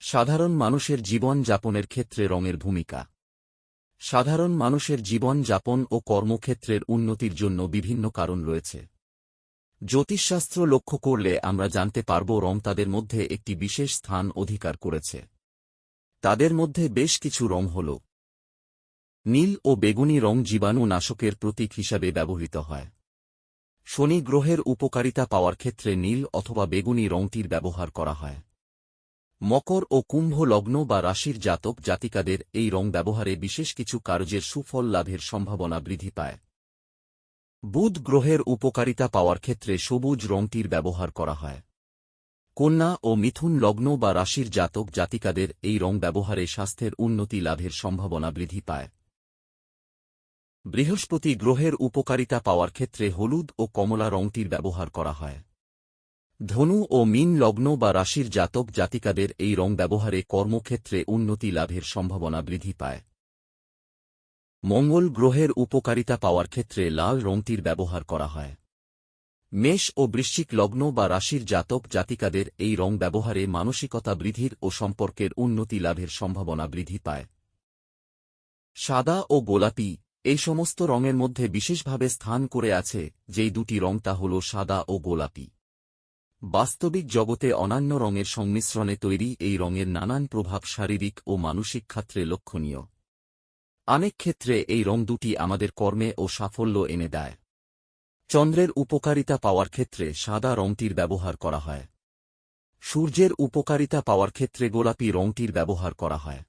সাধারণ মানুষের জীবন যাপনের ক্ষেত্রে রঙের ভূমিকা। সাধারণ মানুষের জীবন যাপন ও কর্মক্ষেত্রের উন্নতির জন্য বিভিন্ন কারণ রয়েছে। জ্যোতিষশাস্ত্র লক্ষ্য করলে আমরা জানতে পারব রং তাদের মধ্যে একটি বিশেষ স্থান অধিকার করেছে। তাদের মধ্যে বেশ কিছু রং হল: নীল ও বেগুনি রং জীবাণু নাশকের প্রতীক হিসাবে ব্যবহৃত হয়। শনি গ্রহের উপকারিতা পাওয়ার ক্ষেত্রে নীল অথবা বেগুনি রংটির ব্যবহার করা হয়। মকর ও কুম্ভ লগ্ন বা রাশির জাতক জাতিকাদের এই রং ব্যবহারে বিশেষ কিছু কার্যের সুফল লাভের সম্ভাবনা বৃদ্ধি পায়। বুধ গ্রহের উপকারিতা পাওয়ার ক্ষেত্রে সবুজ রংটির ব্যবহার করা হয়। কন্যা ও মিথুন লগ্ন বা রাশির জাতক জাতিকাদের এই রং ব্যবহারে স্বাস্থ্যের উন্নতি লাভের সম্ভাবনা বৃদ্ধি পায়। বৃহস্পতি গ্রহের উপকারিতা পাওয়ার ক্ষেত্রে হলুদ ও কমলা রংটির ব্যবহার করা হয়। ধনু ও মীন লগ্ন বা রাশির জাতক জাতিকাদের এই রং ব্যবহারে কর্মক্ষেত্রে উন্নতি লাভের সম্ভাবনা বৃদ্ধি পায়। মঙ্গল গ্রহের উপকারিতা পাওয়ার ক্ষেত্রে লাল রংটির ব্যবহার করা হয়। মেষ ও বৃশ্চিক লগ্ন বা রাশির জাতক জাতিকাদের এই রং ব্যবহারে মানসিকতা বৃদ্ধির ও সম্পর্কের উন্নতি লাভের সম্ভাবনা বৃদ্ধি পায়। সাদা ও গোলাপি এই সমস্ত রঙের মধ্যে বিশেষভাবে স্থান করে আছে যেই দুটি রং তা হল সাদা ও গোলাপি। বাস্তবিক জগতে অন্যান্য রঙের সংমিশ্রণে তৈরি এই রঙের নানান প্রভাব শারীরিক ও মানসিক ক্ষেত্রে লক্ষণীয়। অনেক ক্ষেত্রে এই রং দুটি আমাদের কর্মে ও সাফল্য এনে দেয়। চন্দ্রের উপকারিতা পাওয়ার ক্ষেত্রে সাদা রংটির ব্যবহার করা হয়। সূর্যের উপকারিতা পাওয়ার ক্ষেত্রে গোলাপি রংটির ব্যবহার করা হয়।